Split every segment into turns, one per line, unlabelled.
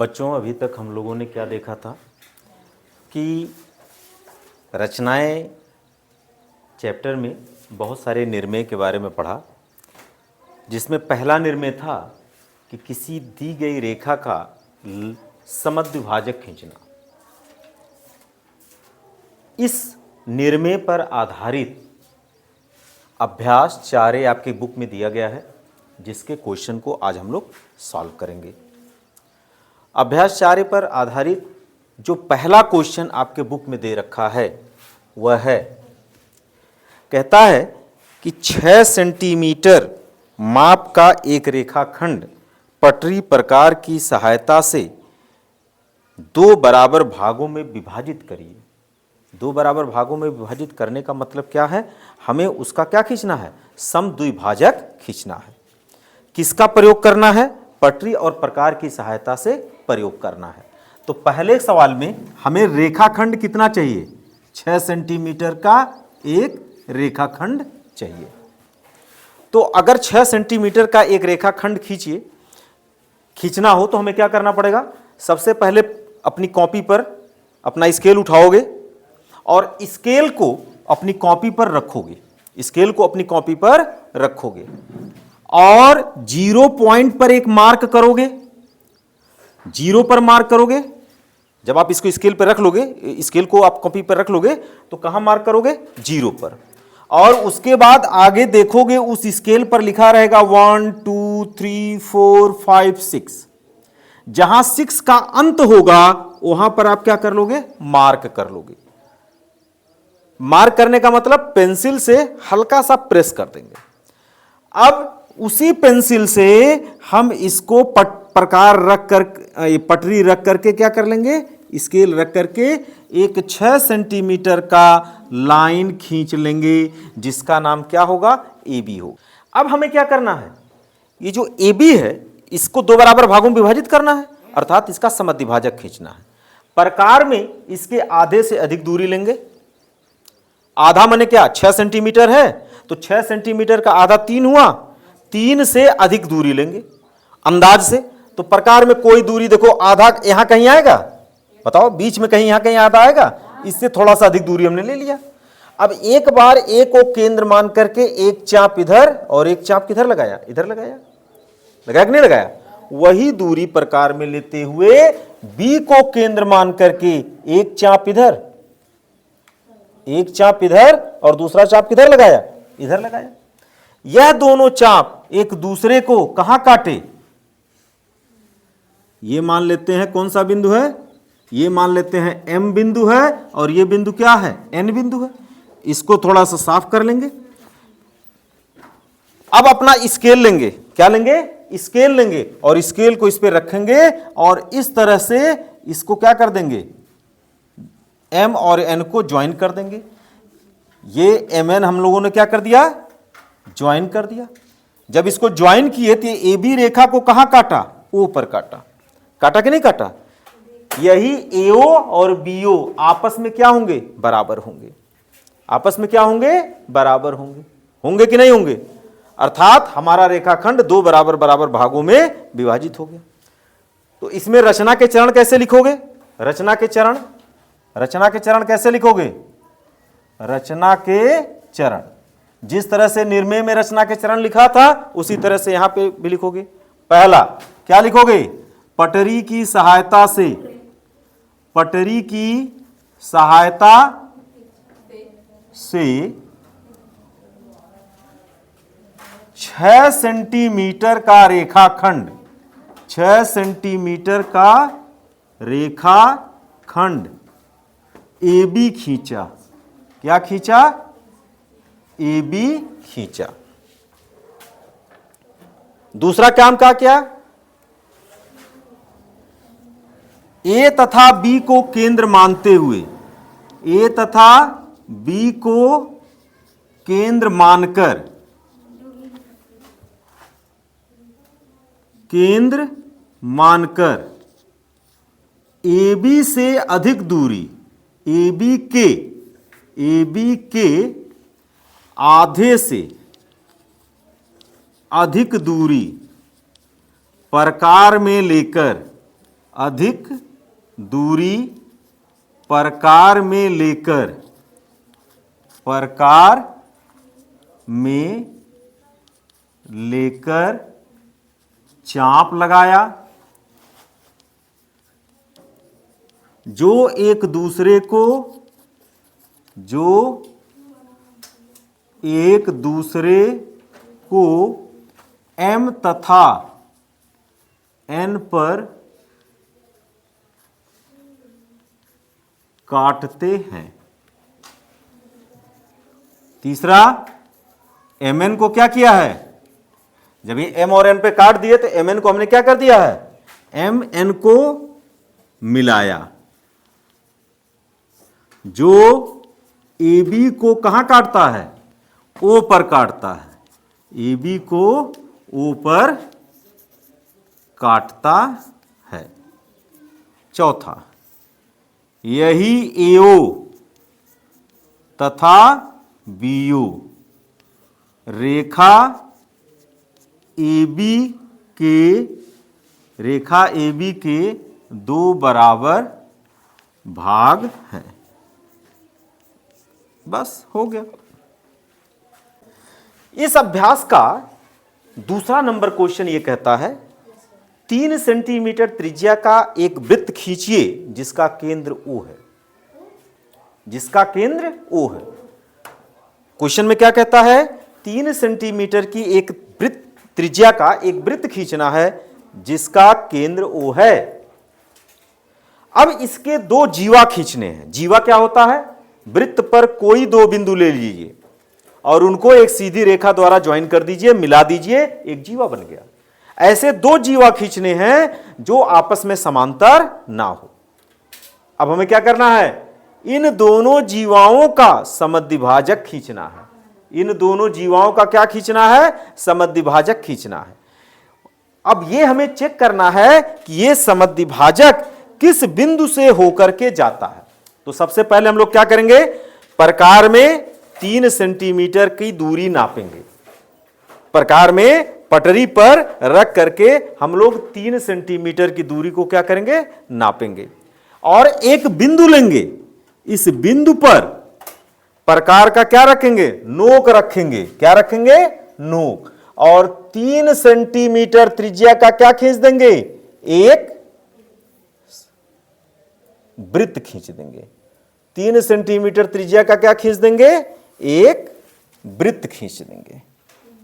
बच्चों, अभी तक हम लोगों ने क्या देखा था कि रचनाएं चैप्टर में बहुत सारे निर्णय के बारे में पढ़ा, जिसमें पहला निर्णय था कि किसी दी गई रेखा का समद्विभाजक खींचना। इस निर्णय पर आधारित अभ्यास 4 आपकी बुक में दिया गया है, जिसके क्वेश्चन को आज हम लोग सॉल्व करेंगे। अभ्यास 4 पर आधारित जो पहला क्वेश्चन आपके बुक में दे रखा है वह है, कहता है कि 6 सेंटीमीटर माप का एक रेखाखंड पटरी प्रकार की सहायता से 2 बराबर भागों में विभाजित करिए। 2 बराबर भागों में विभाजित करने का मतलब क्या है? हमें उसका क्या खींचना है? समद्विभाजक खींचना है। किसका प्रयोग करना है? पटरी और प्रकार की सहायता से प्रयोग करना है। तो पहले सवाल में हमें रेखाखंड कितना चाहिए? 6 सेंटीमीटर का एक रेखाखंड चाहिए। तो अगर 6 सेंटीमीटर का एक रेखाखंड खींचना हो तो हमें क्या करना पड़ेगा? सबसे पहले अपनी कॉपी पर अपना स्केल उठाओगे और स्केल को अपनी कॉपी पर रखोगे। स्केल को अपनी कॉपी पर रखोगे और 0 पॉइंट पर एक मार्क करोगे। 0 पर मार्क करोगे। जब आप इसको स्केल पर रख लोगे, स्केल को आप कॉपी पर रख लोगे तो कहां मार्क करोगे? 0 पर। और उसके बाद आगे देखोगे, उस स्केल पर लिखा रहेगा 1 2 3 4 5 6। जहां 6 का अंत होगा वहां पर आप क्या कर लोगे? मार्क कर लोगे। मार्क करने का मतलब पेंसिल से हल्का सा प्रेस कर देंगे। अब उसी पेंसिल से हम इसको प्रकार रख कर, पटरी रख करके क्या कर लेंगे? स्केल रख करके एक 6 सेंटीमीटर का लाइन खींच लेंगे, जिसका नाम क्या होगा? AB होगा। अब हमें क्या करना है? ये जो AB है इसको 2 बराबर भागों में विभाजित करना है, अर्थात इसका समद्विभाजक खींचना है। प्रकार में इसके आधे से अधिक दूरी लेंगे। आधा माने क्या? 6 सेंटीमीटर है तो 6 सेंटीमीटर का आधा 3 हुआ। 3 से अधिक दूरी लेंगे अंदाज से। तो प्रकार में कोई दूरी देखो, आधा यहां कहीं आएगा? बताओ, बीच में कहीं यहां कहीं आधा आएगा? इससे थोड़ा सा अधिक दूरी हमने ले लिया। अब एक बार ए को केंद्र मान करके एक चाप इधर और एक चाप किधर लगाया? इधर लगाया। लगाया कि नहीं लगाया? वही दूरी प्रकार में लेते हुए बी को केंद्र मान करके एक चाप इधर, एक चाप इधर और दूसरा चाप किधर लगाया? इधर लगाया। यह दोनों चाप एक दूसरे को कहां काटे? ये मान लेते हैं कौन सा बिंदु है? ये मान लेते हैं M बिंदु है और ये बिंदु क्या है? N बिंदु है। इसको थोड़ा सा साफ कर लेंगे। अब अपना स्केल लेंगे। क्या लेंगे? स्केल लेंगे और स्केल को इस पे रखेंगे और इस तरह से इसको क्या कर देंगे? M और N को ज्वाइन कर देंगे। ये MN हम लोगों ने क्या कर दिया? ज्वाइन कर दिया। जब इसको ज्वाइन किए तो AB रेखा को कहां काटा? O पर काटा। काटा कि नहीं काटा? यही AO और BO आपस में क्या होंगे? बराबर होंगे। आपस में क्या होंगे? बराबर होंगे। होंगे कि नहीं होंगे? अर्थात हमारा रेखाखंड 2 बराबर बराबर भागों में विभाजित हो गया। तो इसमें रचना के चरण कैसे लिखोगे? रचना के चरण कैसे लिखोगे? रचना के चरण जिस तरह से निर्णय में रचना के चरण लिखा था उसी तरह से यहां पे भी लिखोगे। पहला क्या लिखोगे? पटरी की सहायता से, पटरी की सहायता से 6 सेंटीमीटर का रेखाखंड, 6 सेंटीमीटर का रेखाखंड AB खींचा। क्या खींचा? AB खींचा। दूसरा काम क्या? A तथा B को केंद्र मानते हुए, A तथा B को केंद्र मानकर AB से अधिक दूरी, AB के आधे से अधिक दूरी प्रकार में लेकर अधिक दूरी प्रकार में लेकर चाप लगाया, जो एक दूसरे को M तथा N पर काटते हैं। तीसरा, Mn को क्या किया है, जब ये M और N पे काट दिए तो Mn को हमने क्या कर दिया है, Mn को मिलाया, जो AB को कहां काटता है, O पर काटता है, AB को O पर काटता है। चौथा, यही AO तथा BO रेखा AB के दो बराबर भाग हैं। बस हो गया। इस अभ्यास का दूसरा नंबर क्वेश्चन यह कहता है 3 सेंटीमीटर त्रिज्या का एक वृत्त खींचिए जिसका केंद्र O है। जिसका केंद्र O है। क्वेश्चन में क्या कहता है, 3 सेंटीमीटर की एक वृत्त त्रिज्या का एक वृत्त खींचना है जिसका केंद्र O है। अब इसके दो जीवा खींचने हैं। जीवा क्या होता है, वृत्त पर कोई दो बिंदु ले लीजिए और उनको एक सीधी रेखा द्वारा ज्वाइन कर दीजिए, मिला दीजिए, एक जीवा बन गया। ऐसे दो जीवा खींचने हैं जो आपस में समांतर ना हो। अब हमें क्या करना है, इन दोनों जीवाओं का समद्विभाजक खींचना है। इन दोनों जीवाओं का क्या खींचना है, समद्विभाजक खींचना है। अब यह हमें चेक करना है कि यह समद्विभाजक किस बिंदु से होकर के जाता है। तो सबसे पहले हम लोग क्या करेंगे, प्रकार में 3 सेंटीमीटर की दूरी नापेंगे। प्रकार में पटरी पर रख करके हम लोग 3 सेंटीमीटर की दूरी को क्या करेंगे, नापेंगे और एक बिंदु लेंगे। इस बिंदु पर प्रकार का क्या रखेंगे, नोक रखेंगे। क्या रखेंगे, नोक। और 3 सेंटीमीटर त्रिज्या का क्या खींच देंगे, एक वृत्त खींच देंगे। 3 सेंटीमीटर त्रिज्या का क्या खींच देंगे, एक वृत्त खींच देंगे।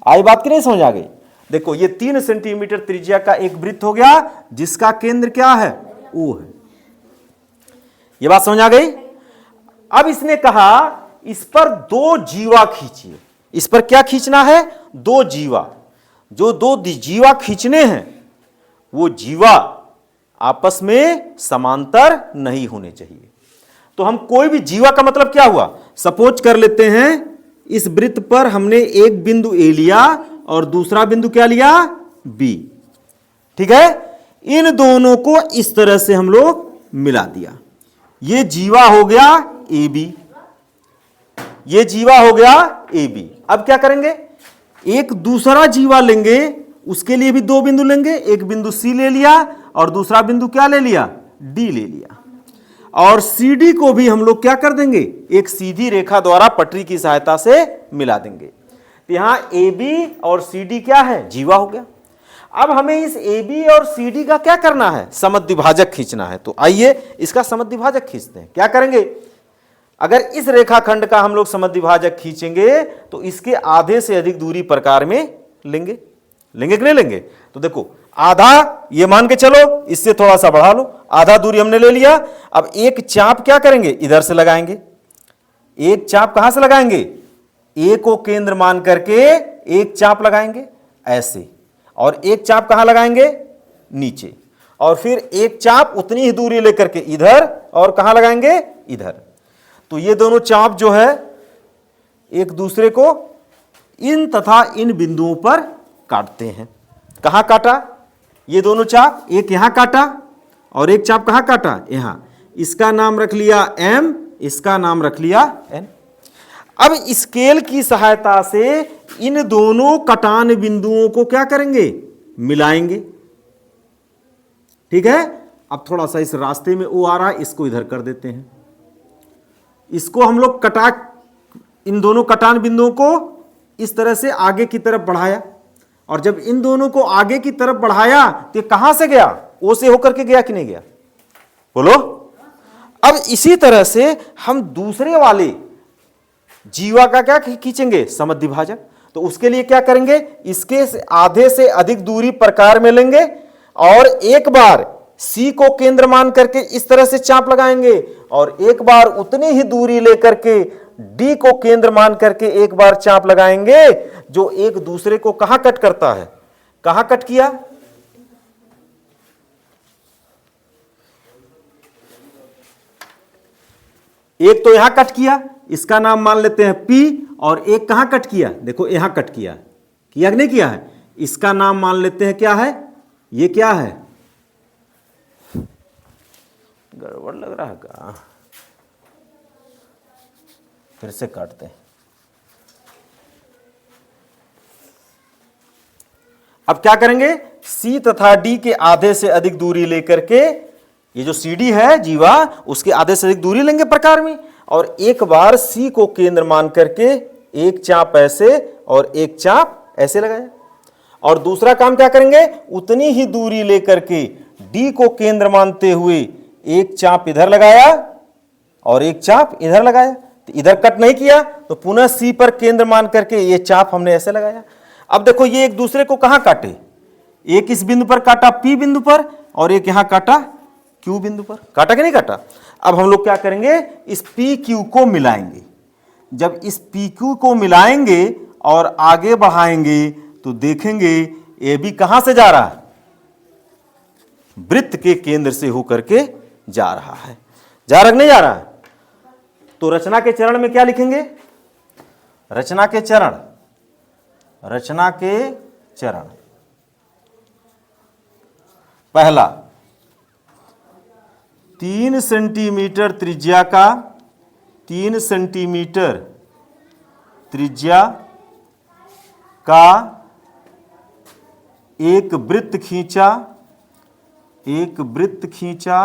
आई बात की नहीं समझ आ गई। देखो ये 3 सेंटीमीटर त्रिज्या का एक वृत्त हो गया जिसका केंद्र क्या है, O है। ये बात समझ आ गई। अब इसने कहा इस पर दो जीवा खींचिए। इस पर क्या खींचना है, दो जीवा। जो दो जीवा खींचने हैं वो जीवा आपस में समांतर नहीं होने चाहिए। तो हम कोई भी जीवा का मतलब क्या हुआ, सपोज कर लेते हैं इस वृत्त पर हमने एक बिंदु A लिया और दूसरा बिंदु क्या लिया, B। ठीक है, इन दोनों को इस तरह से हम लोग मिला दिया। ये जीवा हो गया AB, ये जीवा हो गया AB। अब क्या करेंगे, एक दूसरा जीवा लेंगे, उसके लिए भी दो बिंदु लेंगे। एक बिंदु C ले लिया और दूसरा बिंदु क्या ले लिया, D ले लिया। और CD को भी हम लोग क्या कर देंगे, एक सीधी रेखा द्वारा पटरी की सहायता से मिला देंगे। तो यहां AB और CD क्या है, जीवा हो गया। अब हमें इस AB और CD का क्या करना है, समद्विभाजक खींचना है। तो आइए इसका समद्विभाजक खींचते हैं। क्या करेंगे, अगर इस रेखाखंड का हम लोग समद्विभाजक खींचेंगे तो इसके आधे से अधिक दूरी प्रकार में लेंगे। लेंगे कि नहीं लेंगे। तो देखो आधा ये मान के चलो, इससे थोड़ा सा बढ़ा लो, आधा दूरी हमने ले लिया। अब एक चाप क्या करेंगे, इधर से लगाएंगे। एक चाप कहां से लगाएंगे, A को केंद्र मान करके एक चाप लगाएंगे ऐसे, और एक चाप कहां लगाएंगे, नीचे। और फिर एक चाप उतनी ही दूरी लेकर के इधर, और कहां लगाएंगे, इधर। तो ये दोनों चाप जो है एक दूसरे को इन तथा इन बिंदुओं पर काटते हैं। कहां काटा, ये दोनों चाप, एक यहां काटा और एक चाप कहां काटा, यहां। इसका नाम रख लिया M, इसका नाम रख लिया N। अब स्केल की सहायता से इन दोनों कटान बिंदुओं को क्या करेंगे, मिलाएंगे। ठीक है, अब थोड़ा सा इस रास्ते में ओ आ रहा है, इसको इधर कर देते हैं। इसको हम लोग इन दोनों कटान बिंदुओं को इस तरह से आगे की तरफ बढ़ाया, और जब इन दोनों को आगे की तरफ बढ़ाया तो ये कहां से गया? ओ से होकर के गया कि नहीं गया? बोलो। अब इसी तरह से हम दूसरे वाले जीवा का क्या खींचेंगे? समद्विभाजक। तो उसके लिए क्या करेंगे? इसके आधे से अधिक दूरी प्रकार में लेंगे और एक बार C को केंद्र मान करके इस तरह से चाप लगाएंगे, और एक बार उतनी ही दूरी लेकर के D को केंद्र मान करके एक बार चाप लगाएंगे, जो एक दूसरे को कहां कट करता है? कहां कट किया? एक तो यहां कट किया, इसका नाम मान लेते हैं P, और एक कहां कट किया? देखो यहां कट किया कि नहीं किया है? इसका नाम मान लेते हैं क्या है? ये क्या है? गड़बड़ लग रहा है का? फिर से काटते हैं। अब क्या करेंगे? C तथा D के आधे से अधिक दूरी लेकर के, ये जो CD है जीवा, उसके आधे से अधिक दूरी लेंगे प्रकार में, और एक बार C को केंद्र मान करके एक चाप ऐसे और एक चाप ऐसे लगाया, और दूसरा काम क्या करेंगे? उतनी ही दूरी लेकर के D को केंद्र मानते हुए एक चाप इधर लगाया और एक चाप इधर लगाया। तो इधर कट नहीं किया, तो पुनः C पर केंद्र मान करके ये चाप हमने ऐसे लगाया। अब देखो ये एक दूसरे को कहां काटे? एक इस बिंदु पर काटा P बिंदु पर, और एक यहां काटा Q बिंदु पर। काटा कि नहीं काटा? अब हम लोग क्या करेंगे? इस PQ को मिलाएंगे। जब इस PQ को मिलाएंगे और आगे बढ़ाएंगे तो देखेंगे AB कहां से जा रहा है? वृत्त के केंद्र से होकर के जा रहा है। जा रहा नहीं जा रहा? तो रचना के चरण में क्या लिखेंगे? रचना के चरण, रचना के चरण। पहला, 3 सेंटीमीटर त्रिज्या का, 3 सेंटीमीटर त्रिज्या का एक वृत्त खींचा, एक वृत्त खींचा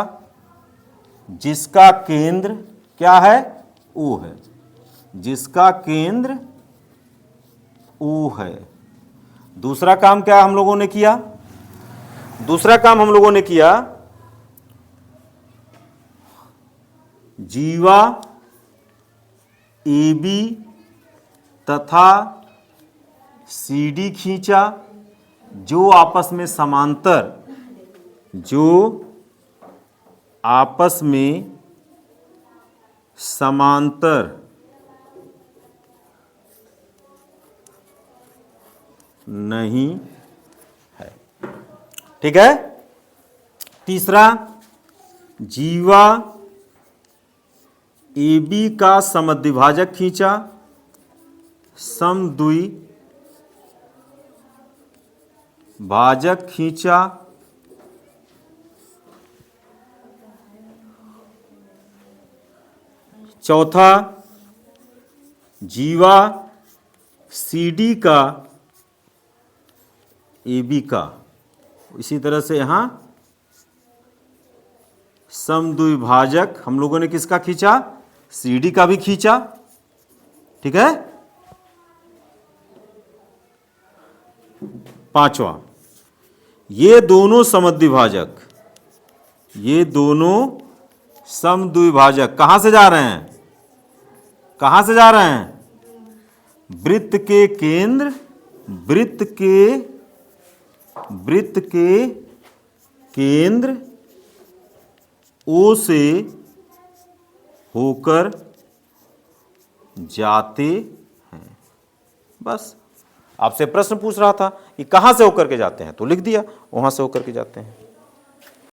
जिसका केंद्र क्या है? O है। जिसका केंद्र O है। दूसरा काम क्या हम लोगों ने किया? दूसरा काम हम लोगों ने किया, जीवा AB तथा CD खींचा, जो आपस में समांतर, जो आपस में समांतर नहीं है। ठीक है। तीसरा, जीवा AB का समद्विभाजक खींचा, समद्वि भाजक खींचा, चौथा, जीवा CD का AB का, इसी तरह से यहां समद्विभाजक हम लोगों ने किसका खींचा? CD का भी खींचा। ठीक है। पांचवा, ये दोनों समद्विभाजक, ये दोनों समद्विभाजक कहां से जा रहे हैं? कहां से जा रहे हैं? वृत्त के केंद्र, वृत्त के केंद्र O से होकर जाते हैं। बस आपसे प्रश्न पूछ रहा था कि कहां से होकर के जाते हैं, तो लिख दिया वहां से होकर के जाते हैं।